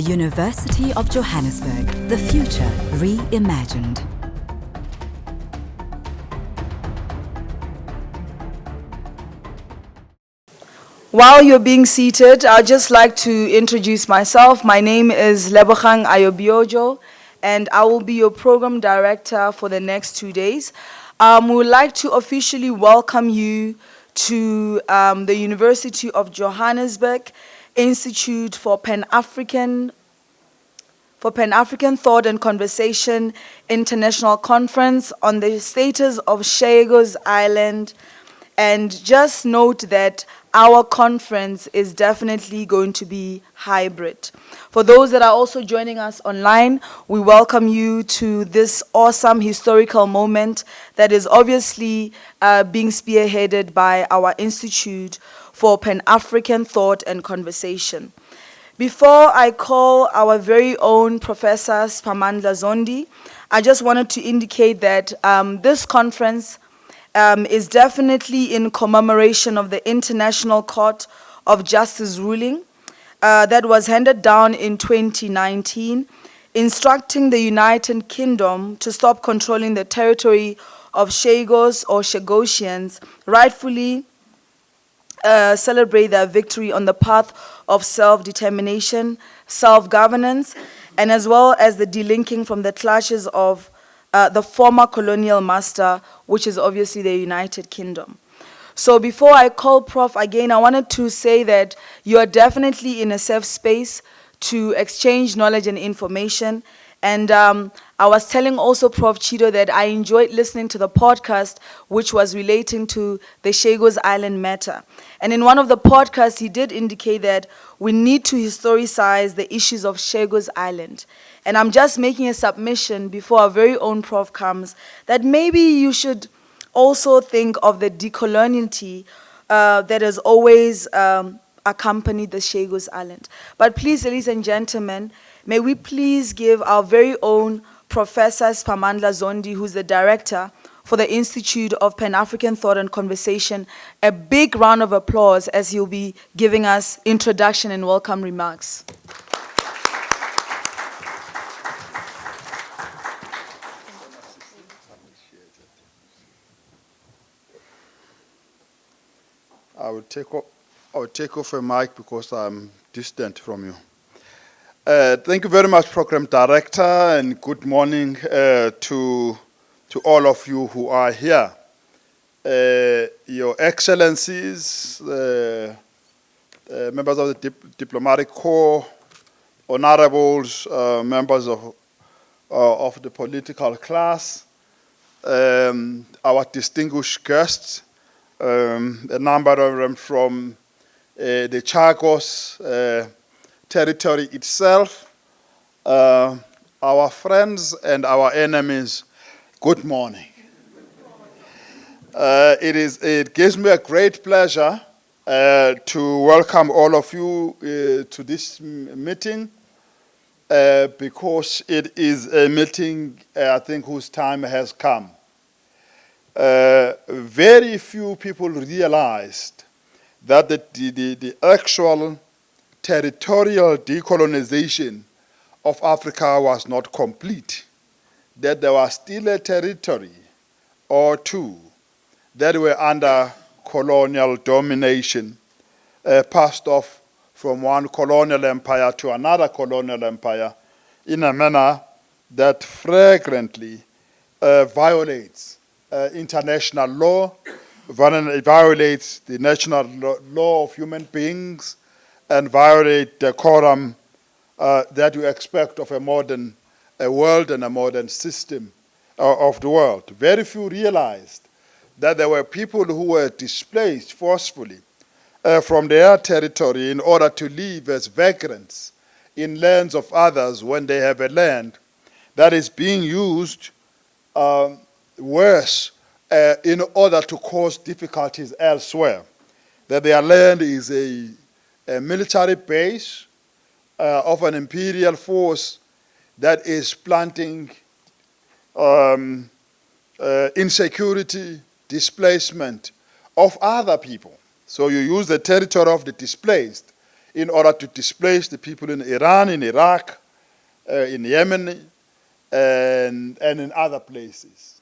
the University of Johannesburg, the future reimagined. While you're being seated, I'd just like to introduce myself. My name is Lebogang Ayobiojo, and I will be your program director for the next 2 days. We would like to officially welcome you to the University of Johannesburg Institute for Pan-African Thought and Conversation International Conference on the status of Chagos Island. And just note that our conference is definitely going to be hybrid. For those that are also joining us online, we welcome you to this awesome historical moment that is obviously being spearheaded by our Institute for Pan-African Thought and Conversation. Before I call our very own Professor Spamandla Zondi, I just wanted to indicate that this conference is definitely in commemoration of the International Court of Justice ruling that was handed down in 2019, instructing the United Kingdom to stop controlling the territory of Chagos or Chagosians, rightfully celebrate their victory on the path of self-determination, self-governance, and as well as the delinking from the clutches of the former colonial master, which is obviously the United Kingdom. So before I call Prof again, I wanted to say that you are definitely in a safe space to exchange knowledge and information. And I was telling also Prof Chido that I enjoyed listening to the podcast, which was relating to the Chagos Island matter. And in one of the podcasts, he did indicate that we need to historicize the issues of Chagos Island. And I'm just making a submission before our very own Prof comes, that maybe you should also think of the decoloniality that has always accompanied the Chagos Island. But please, ladies and gentlemen, may we please give our very own Professor Spamandla Zondi, who's the director for the Institute of Pan-African Thought and Conversation, a big round of applause as he'll be giving us introduction and welcome remarks. I will take off a mic because I'm distant from you. Thank you very much, Program Director, and good morning to all of you who are here. Your Excellencies, members of the Diplomatic Corps, honorables, members of the political class, our distinguished guests, a number of them from the Chagos territory itself, our friends and our enemies, good morning. It gives me a great pleasure to welcome all of you to this meeting because it is a meeting, I think, whose time has come. Very few people realized that the actual territorial decolonization of Africa was not complete, that there was still a territory or two that were under colonial domination, passed off from one colonial empire to another colonial empire in a manner that flagrantly violates international law, violates the national law of human beings, and violate the decorum that you expect of a modern world and a modern system of the world. Very few realized that there were people who were displaced forcefully from their territory in order to live as vagrants in lands of others when they have a land that is being used worse in order to cause difficulties elsewhere. That their land is a military base of an imperial force that is planting insecurity, displacement of other people. So you use the territory of the displaced in order to displace the people in Iran, in Iraq, in Yemen, and in other places.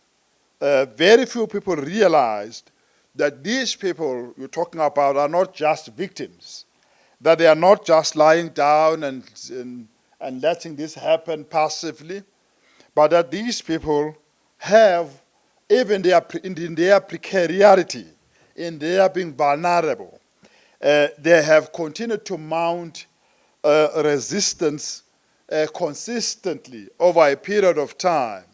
Very few people realized that these people you're talking about are not just victims, that they are not just lying down and letting this happen passively, but that these people have, even in their precariety, in their being vulnerable, they have continued to mount resistance consistently over a period of time,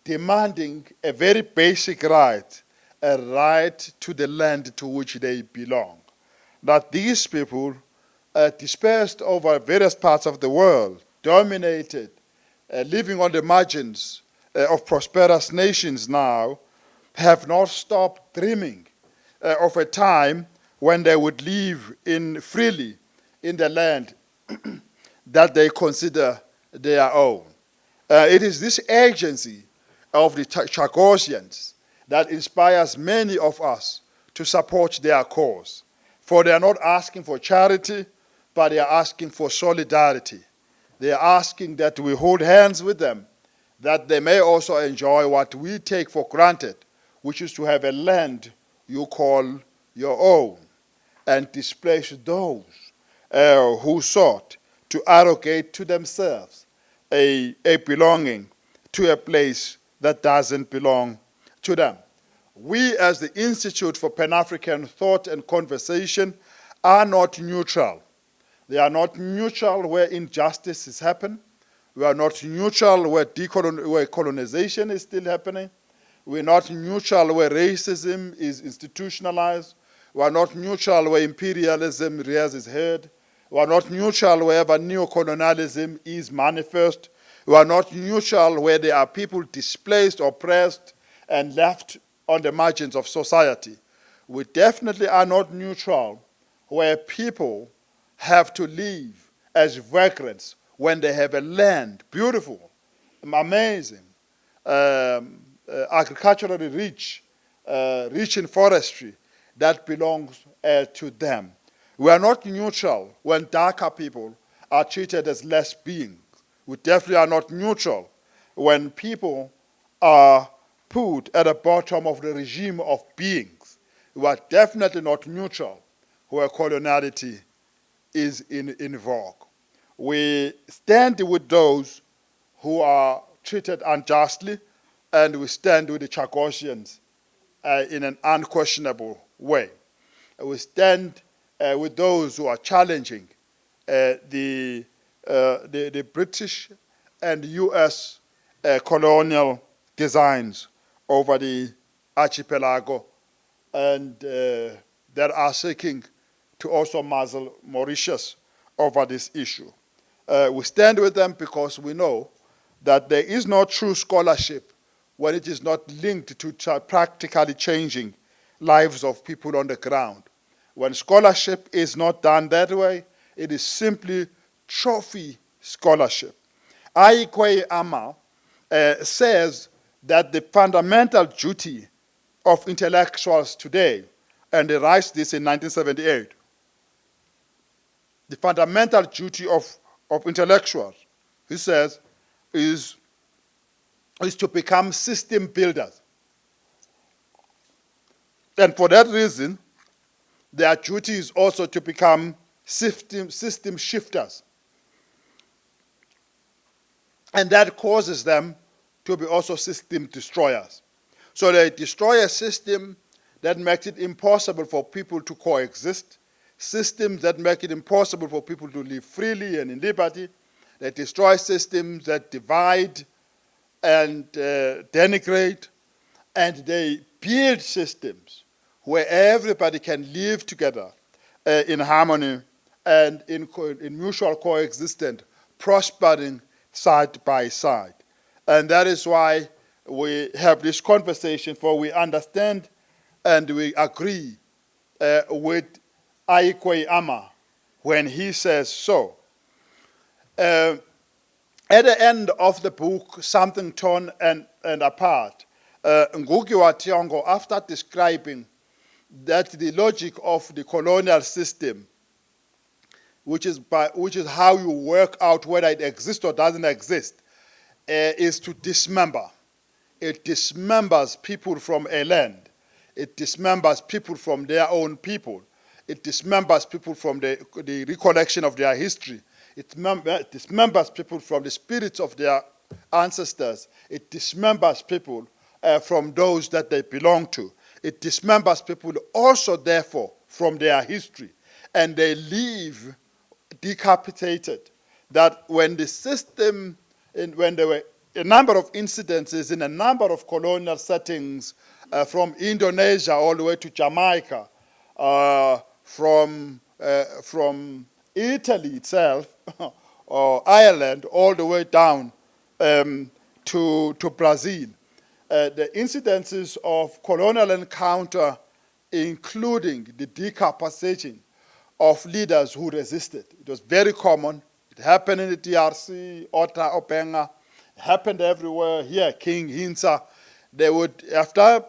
demanding a very basic right, a right to the land to which they belong. That these people, dispersed over various parts of the world, dominated, living on the margins of prosperous nations now, have not stopped dreaming of a time when they would live freely in the land that they consider their own. It is this agency of the Chagosians that inspires many of us to support their cause. For they are not asking for charity, but they are asking for solidarity. They are asking that we hold hands with them, that they may also enjoy what we take for granted, which is to have a land you call your own, and displace those who sought to arrogate to themselves a belonging to a place that doesn't belong to them. We, as the Institute for Pan-African Thought and Conversation, are not neutral. They are not neutral where injustices happen. We are not neutral where colonization is still happening. We're not neutral where racism is institutionalized. We are not neutral where imperialism rears its head. We are not neutral wherever neocolonialism is manifest. We are not neutral where there are people displaced, oppressed, and left on the margins of society. We definitely are not neutral where people have to live as vagrants when they have a land, beautiful, amazing, agriculturally rich, rich in forestry, that belongs to them. We are not neutral when darker people are treated as less beings. We definitely are not neutral when people are put at the bottom of the regime of beings. We are definitely not neutral where coloniality is in vogue. We stand with those who are treated unjustly, and we stand with the Chagosians in an unquestionable way. We stand with those who are challenging the British and US colonial designs over the archipelago, and that are seeking to also muzzle Mauritius over this issue. We stand with them because we know that there is no true scholarship when it is not linked to practically changing lives of people on the ground. When scholarship is not done that way, it is simply trophy scholarship. Aikwe Ama says that the fundamental duty of intellectuals today, and he writes this in 1978, the fundamental duty of intellectuals, he says, is to become system builders. And for that reason, their duty is also to become system shifters. And that causes them to be also system destroyers. So they destroy a system that makes it impossible for people to coexist, systems that make it impossible for people to live freely and in liberty. They destroy systems that divide and denigrate, and they build systems where everybody can live together in harmony and in mutual coexistence, prospering side by side. And that is why we have this conversation, for we understand and we agree with Aikwe Ama when he says so. At the end of the book, Something Torn and Apart, Ngugi wa Thiong'o, after describing that the logic of the colonial system which is how you work out whether it exists or doesn't exist, is to dismember. It dismembers people from a land. It dismembers people from their own people. It dismembers people from the recollection of their history. It dismembers people from the spirits of their ancestors. It dismembers people from those that they belong to. It dismembers people also, therefore, from their history. And they leave decapitated. That when the system, when there were a number of incidences in a number of colonial settings, from Indonesia all the way to Jamaica, from Italy itself, or Ireland, all the way down to Brazil. The incidences of colonial encounter, including the decapitation of leaders who resisted. It was very common. It happened in the DRC, Ota, Openga. It happened everywhere. Here, King, Hinsa. They would, after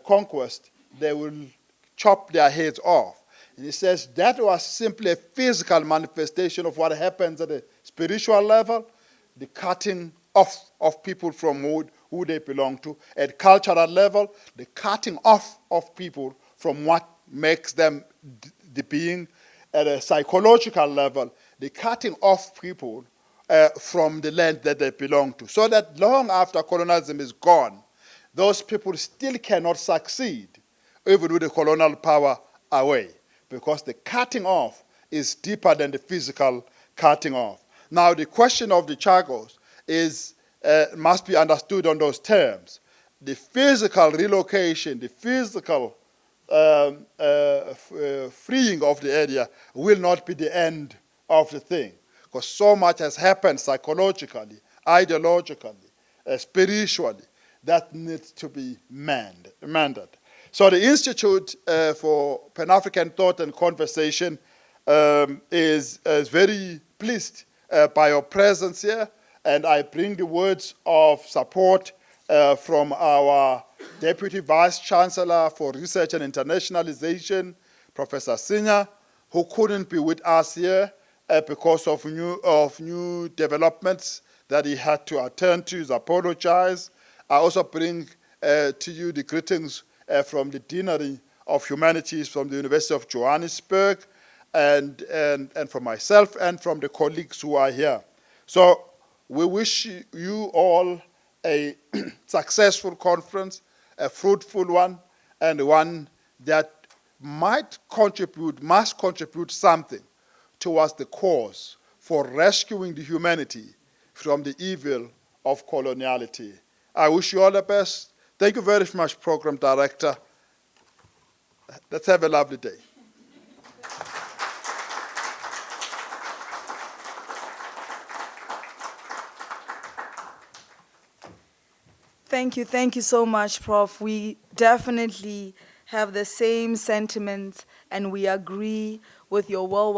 conquest, they will chop their heads off. And he says that was simply a physical manifestation of what happens at a spiritual level, the cutting off of people from who they belong to. At cultural level, the cutting off of people from what makes them the being. At a psychological level, the cutting off people from the land that they belong to. So that long after colonialism is gone, those people still cannot succeed, even with the colonial power away, because the cutting off is deeper than the physical cutting off. Now, the question of the Chagos must be understood on those terms. The physical relocation, the physical freeing of the area will not be the end of the thing, because so much has happened psychologically, ideologically, spiritually, that needs to be mended. So the Institute for Pan-African Thought and Conversation is very pleased by your presence here, and I bring the words of support from our Deputy Vice Chancellor for Research and Internationalization, Professor Sinya, who couldn't be with us here because of new developments that he had to attend to. He's apologized. I also bring to you the greetings from the Deanery of Humanities from the University of Johannesburg, and from myself and from the colleagues who are here. So we wish you all a successful conference, a fruitful one, and one that must contribute something towards the cause for rescuing the humanity from the evil of coloniality. I wish you all the best. Thank you very much, Program Director. Let's have a lovely day. Thank you so much, Prof. We definitely have the same sentiments, and we agree with your warm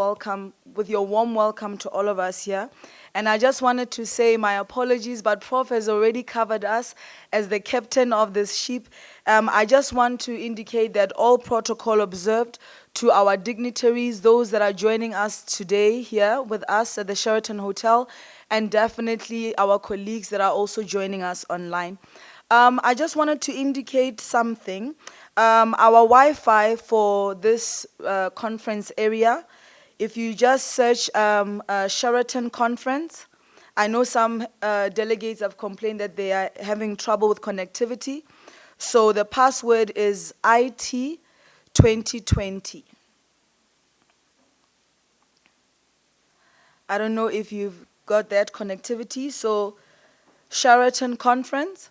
welcome to all of us here. And I just wanted to say my apologies, but Prof has already covered us as the captain of this ship. I just want to indicate that all protocol observed to our dignitaries, those that are joining us today here with us at the Sheraton Hotel, and definitely our colleagues that are also joining us online. I just wanted to indicate something. Our Wi-Fi for this conference area, if you just search Sheraton Conference, I know some delegates have complained that they are having trouble with connectivity. So the password is IT 2020. I don't know if you've got that connectivity. So Sheraton Conference,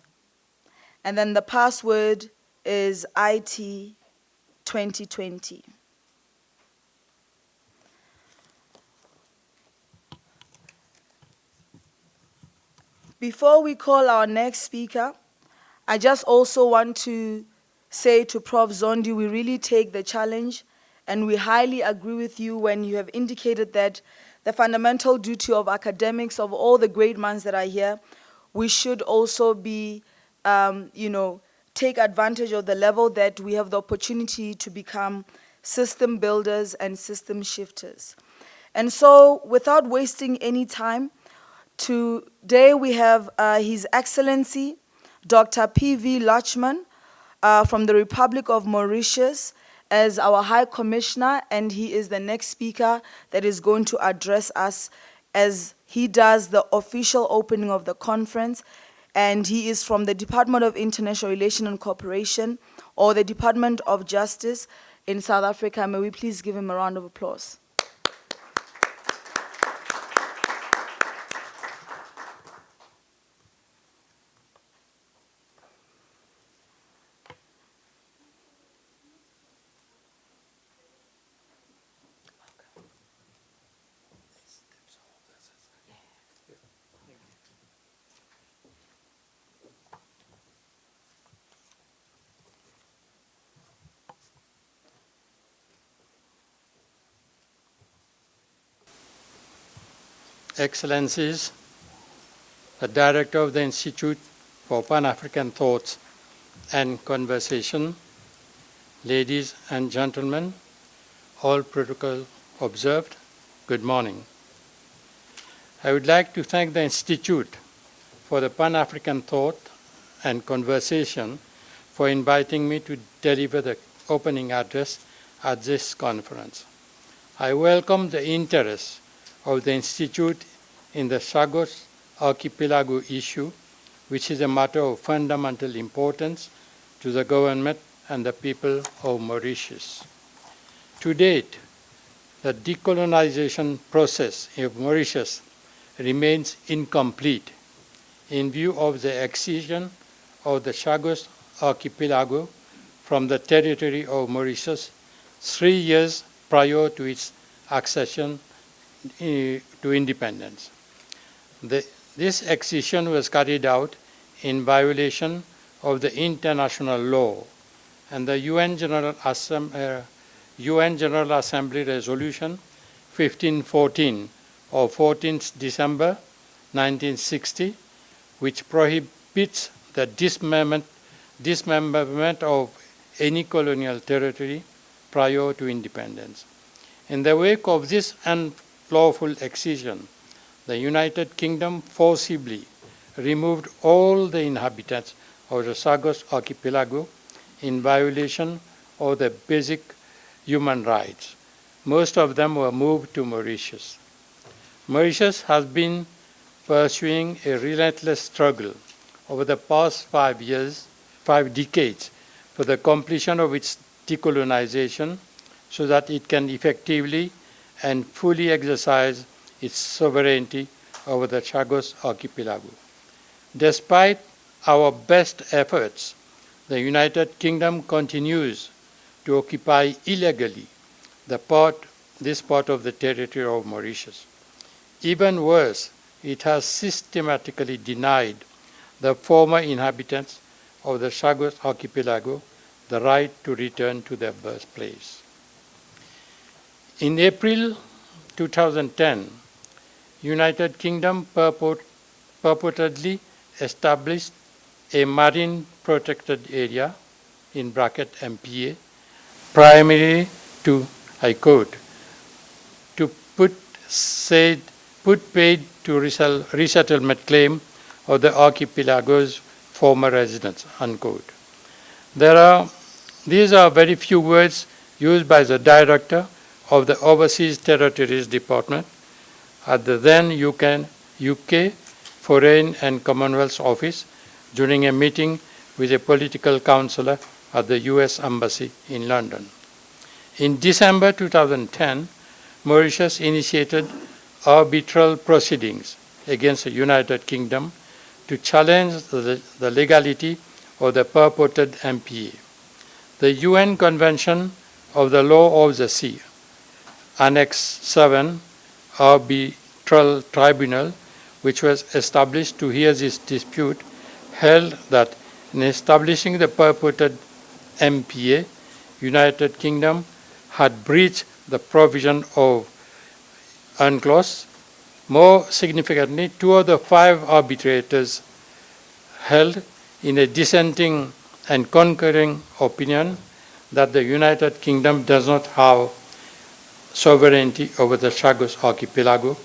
and then the password is IT 2020. Before we call our next speaker, I just also want to say to Prof. Zondi, we really take the challenge, and we highly agree with you when you have indicated that the fundamental duty of academics, of all the great minds that are here, we should also be, take advantage of the level that we have the opportunity to become system builders, and system shifters. And so, without wasting any time, today we have His Excellency Dr. P.V. Lachman from the Republic of Mauritius as our High Commissioner, and he is the next speaker that is going to address us as he does the official opening of the conference. And he is from the Department of International Relations and Cooperation, or the Department of Justice in South Africa. May we please give him a round of applause. Excellencies, the Director of the Institute for Pan-African Thoughts and Conversation, ladies and gentlemen, all protocol observed, good morning. I would like to thank the Institute for the Pan-African Thought and Conversation for inviting me to deliver the opening address at this conference. I welcome the interest of the Institute in the Chagos archipelago issue, which is a matter of fundamental importance to the government and the people of Mauritius. To date, the decolonization process of Mauritius remains incomplete in view of the accession of the Chagos archipelago from the territory of Mauritius 3 years prior to its accession to independence. This accession was carried out in violation of the international law and the UN General Assembly Resolution 1514 of 14th December 1960, which prohibits the dismemberment of any colonial territory prior to independence. In the wake of this unlawful accession, the United Kingdom forcibly removed all the inhabitants of the Chagos archipelago in violation of the basic human rights. Most of them were moved to Mauritius. Mauritius has been pursuing a relentless struggle over the past 5 decades, for the completion of its decolonization so that it can effectively and fully exercise its sovereignty over the Chagos archipelago. Despite our best efforts, the United Kingdom continues to occupy illegally this part of the territory of Mauritius. Even worse, it has systematically denied the former inhabitants of the Chagos archipelago the right to return to their birthplace. In April 2010, United Kingdom purportedly established a marine protected area, in bracket MPA, primarily to, I quote, to put paid to resettlement claim of the archipelago's former residents, unquote. These are very few words used by the director of the Overseas Territories Department at the then UK Foreign and Commonwealth Office during a meeting with a political counselor at the US Embassy in London. In December 2010, Mauritius initiated arbitral proceedings against the United Kingdom to challenge the legality of the purported MPA. The UN Convention of the Law of the Sea, Annex 7, Arbitral Tribunal, which was established to hear this dispute, held that in establishing the purported MPA, United Kingdom had breached the provision of UNCLOS. More significantly, 2 of the 5 arbitrators held in a dissenting and concurring opinion that the United Kingdom does not have sovereignty over the Chagos archipelago,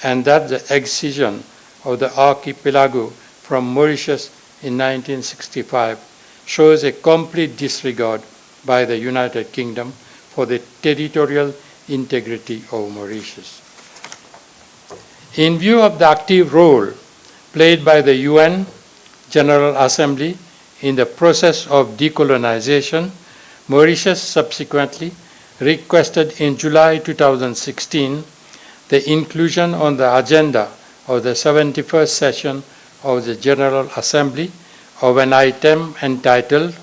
and that the excision of the archipelago from Mauritius in 1965 shows a complete disregard by the United Kingdom for the territorial integrity of Mauritius. In view of the active role played by the UN General Assembly in the process of decolonization, Mauritius subsequently requested in July 2016 the inclusion on the agenda of the 71st session of the General Assembly of an item entitled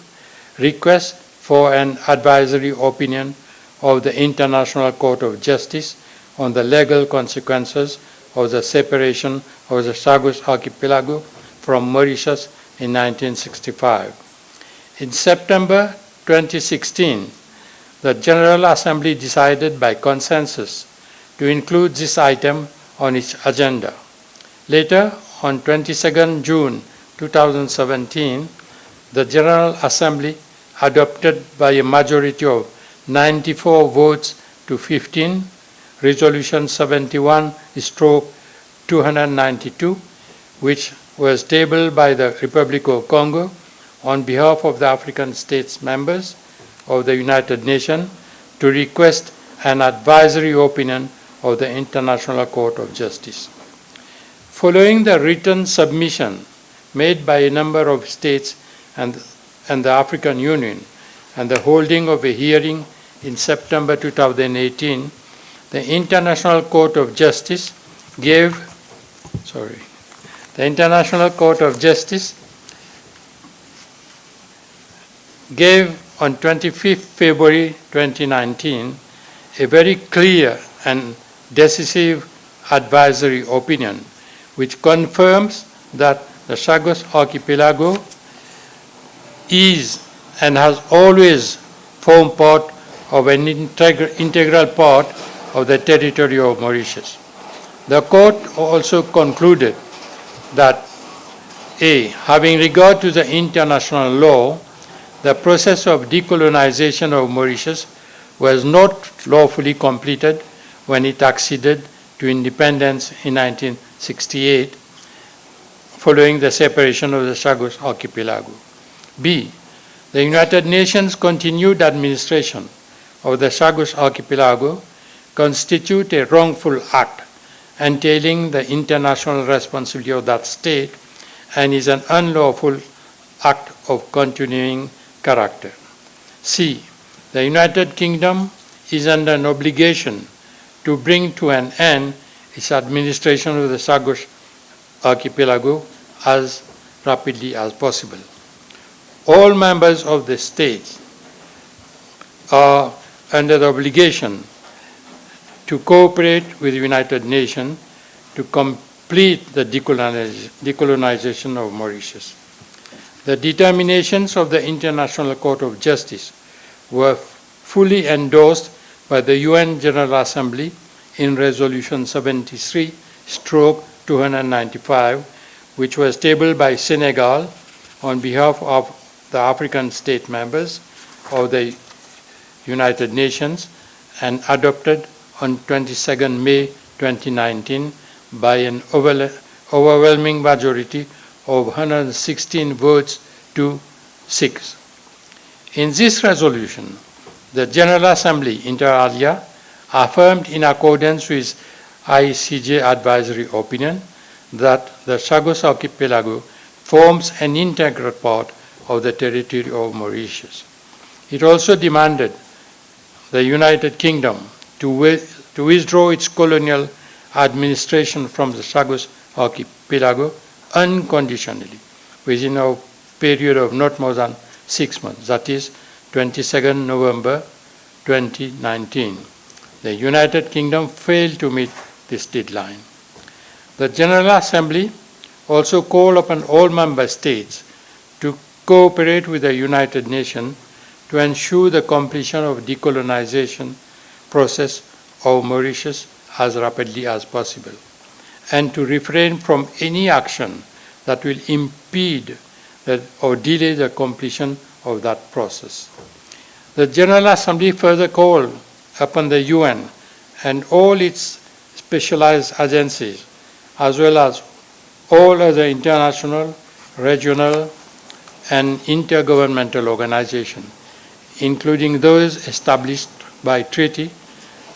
Request for an Advisory Opinion of the International Court of Justice on the legal consequences of the separation of the Chagos archipelago from Mauritius in 1965. In September 2016, the General Assembly decided by consensus to include this item on its agenda. Later, on 22nd June 2017, the General Assembly adopted by a majority of 94 votes to 15 Resolution 71/292, which was tabled by the Republic of Congo on behalf of the African states members of the United Nations to request an advisory opinion of the International Court of Justice. Following the written submission made by a number of states and the African Union and the holding of a hearing in September 2018, the International Court of Justice gave on 25th February 2019 a very clear and decisive advisory opinion which confirms that the Chagos archipelago is and has always formed part of an integral part of the territory of Mauritius. The court also concluded that A, having regard to the international law, the process of decolonization of Mauritius was not lawfully completed when it acceded to independence in 1968 following the separation of the Chagos archipelago. B, the United Nations continued administration of the Chagos archipelago constitute a wrongful act entailing the international responsibility of that state and is an unlawful act of continuing character. C, the United Kingdom is under an obligation to bring to an end its administration of the Chagos archipelago as rapidly as possible. All members of the states are under the obligation to cooperate with the United Nations to complete the decolonization of Mauritius. The determinations of the International Court of Justice were fully endorsed by the UN General Assembly in Resolution 73/295, which was tabled by Senegal on behalf of the African state members of the United Nations and adopted on 22nd May 2019 by an overwhelming majority of 116 votes to 6. In this resolution, the General Assembly, inter alia, affirmed in accordance with ICJ advisory opinion that the Chagos archipelago forms an integral part of the territory of Mauritius. It also demanded the United Kingdom to withdraw its colonial administration from the Chagos archipelago unconditionally within a period of not more than 6 months, that is 22nd November 2019. The United Kingdom failed to meet this deadline. The General Assembly also called upon all member states to cooperate with the United Nations to ensure the completion of decolonization process of Mauritius as rapidly as possible, and to refrain from any action that will impede or delay the completion of that process. The General Assembly further called upon the UN and all its specialized agencies, as well as all other international, regional, and intergovernmental organizations, including those established by treaty,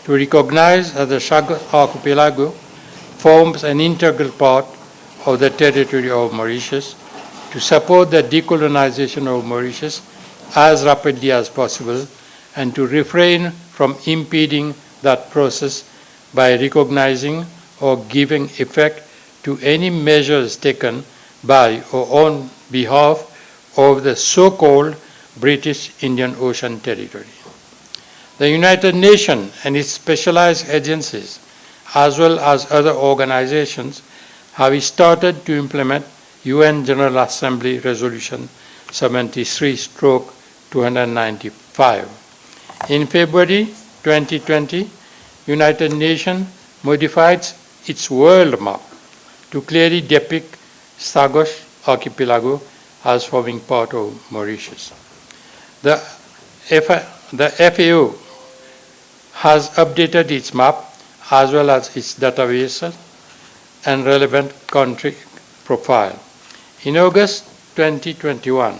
to recognize that the Chagos archipelago forms an integral part of the territory of Mauritius, to support the decolonization of Mauritius as rapidly as possible, and to refrain from impeding that process by recognizing or giving effect to any measures taken by or on behalf of the so-called British Indian Ocean Territory. The United Nations and its specialized agencies, as well as other organizations, have started to implement UN General Assembly Resolution 73/295. In February 2020, United Nations modified its world map to clearly depict Chagos archipelago as forming part of Mauritius. The FAO has updated its map as well as its databases and relevant country profile. In August 2021,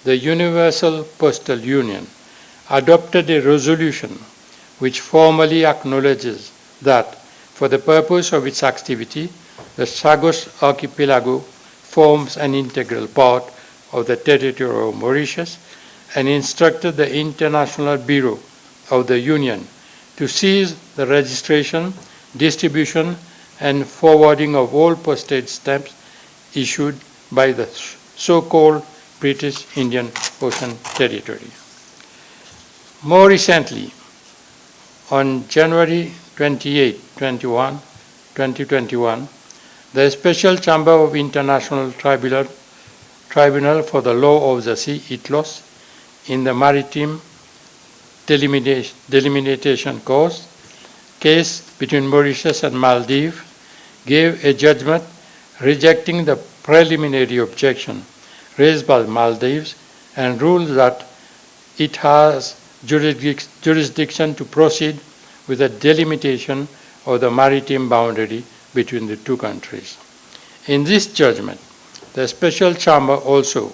the Universal Postal Union adopted a resolution which formally acknowledges that for the purpose of its activity, the Chagos archipelago forms an integral part of the territory of Mauritius, and instructed the International Bureau of the Union to cease the registration, distribution, and forwarding of all postage stamps issued by the so-called British Indian Ocean Territory. More recently, on January 28, 2021, the Special Chamber of International Tribunal for the Law of the Sea, ITLOS, in the Maritime Delimitation case between Mauritius and Maldives, gave a judgment rejecting the preliminary objection raised by Maldives and ruled that it has jurisdiction to proceed with a delimitation of the maritime boundary between the two countries. In this judgment, the Special Chamber also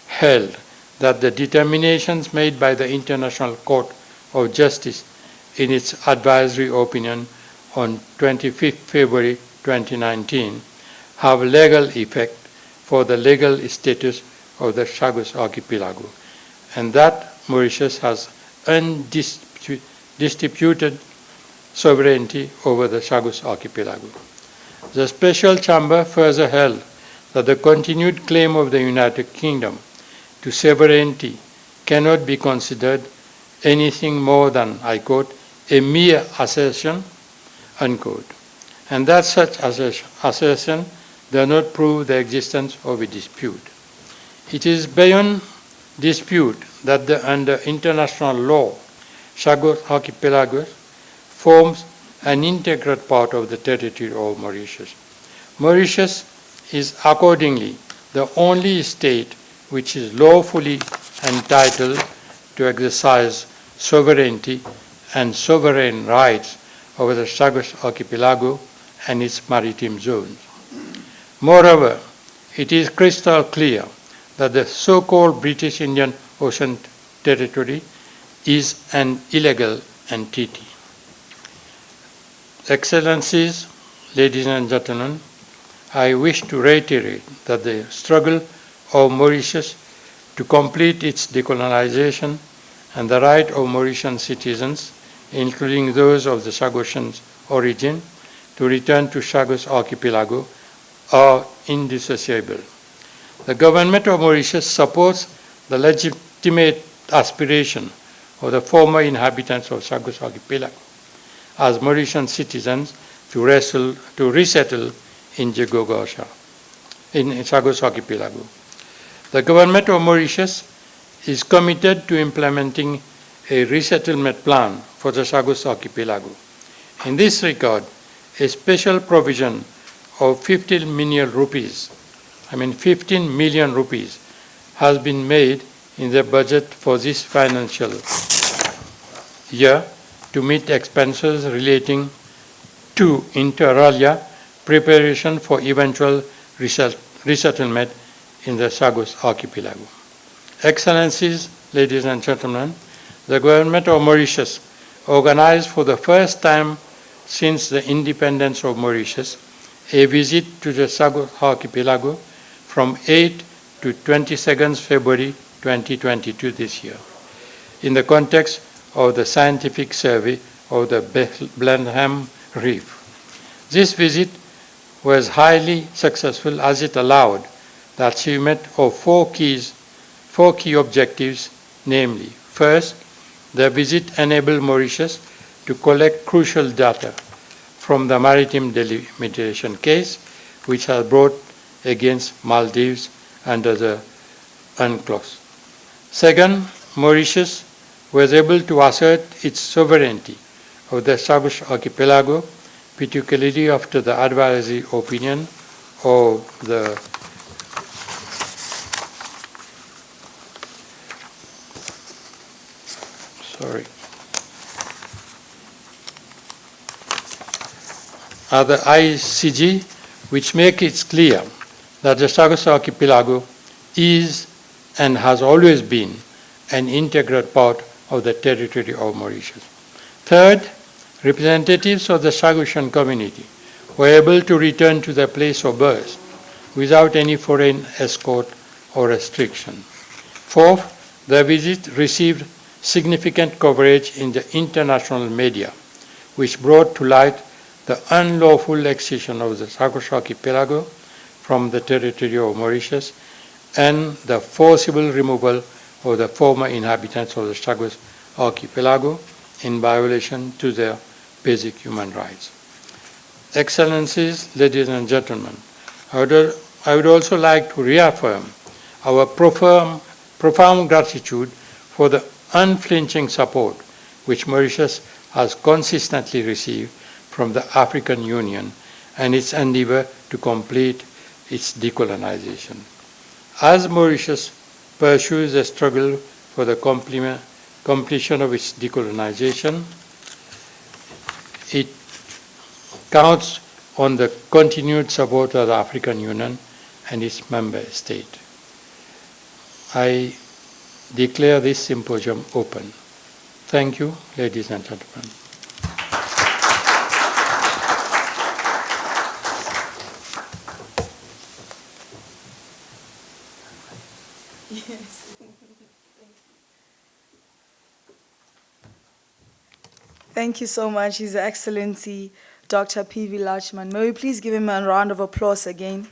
held that the determinations made by the International Court of Justice in its advisory opinion on 25 February 2019 have legal effect for the legal status of the Chagos archipelago, and that Mauritius has undisputed sovereignty over the Chagos archipelago. The Special Chamber further held that the continued claim of the United Kingdom to sovereignty cannot be considered anything more than, I quote, a mere assertion, unquote, and that such assertion does not prove the existence of a dispute. It is beyond dispute that under international law, Chagos archipelago forms an integral part of the territory of Mauritius. Mauritius is accordingly the only state which is lawfully entitled to exercise sovereignty and sovereign rights over the Chagos archipelago and its maritime zones. Moreover, it is crystal clear that the so-called British Indian Ocean Territory is an illegal entity. Excellencies, ladies and gentlemen, I wish to reiterate that the struggle of Mauritius to complete its decolonization and the right of Mauritian citizens, including those of the Chagosian origin, to return to Chagos archipelago are indissociable. The government of Mauritius supports the legitimate aspiration of the former inhabitants of Chagos archipelago as Mauritian citizens to resettle in Chagos archipelago. The government of Mauritius is committed to implementing a resettlement plan for the Chagos archipelago. In this regard, a special provision of 15 million rupees has been made in the budget for this financial year to meet expenses relating to, inter alia, preparation for eventual resettlement in the Chagos archipelago. Excellencies, ladies and gentlemen, the government of Mauritius organized for the first time since the independence of Mauritius a visit to the Chagos archipelago from 8 to 22nd February 2022 this year, in the context of the scientific survey of the Blenheim Reef. This visit was highly successful as it allowed the achievement of four key objectives, namely, first, the visit enabled Mauritius to collect crucial data from the maritime delimitation case, which was brought against Maldives under the UNCLOS. Second, Mauritius was able to assert its sovereignty of the Chagos archipelago, particularly after the advisory opinion of the the ICG, which makes it clear that the Chagos archipelago is and has always been an integral part of the territory of Mauritius. Third, representatives of the Chagosian community were able to return to their place of birth without any foreign escort or restriction. Fourth, the visit received significant coverage in the international media, which brought to light the unlawful accession of the Chagos archipelago from the territory of Mauritius and the forcible removal of the former inhabitants of the Chagos archipelago in violation to their basic human rights. Excellencies, ladies and gentlemen, I would also like to reaffirm our profound gratitude for the unflinching support which Mauritius has consistently received from the African Union and its endeavor to complete its decolonization. As Mauritius pursues the struggle for the completion of its decolonization, it counts on the continued support of the African Union and its member states. I declare this symposium open. Thank you, ladies and gentlemen. Yes. Thank you so much, His Excellency, Dr. P.V. Lachman. May we please give him a round of applause again?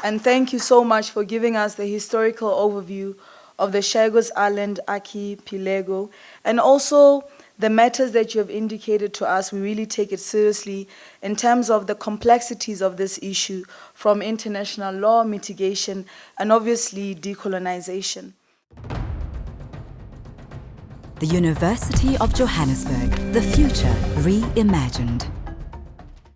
And thank you so much for giving us the historical overview of the Chagos Island archipelago and also the matters that you have indicated to us. We really take it seriously in terms of the complexities of this issue from international law, mitigation, and obviously decolonization. The University of Johannesburg, the future reimagined.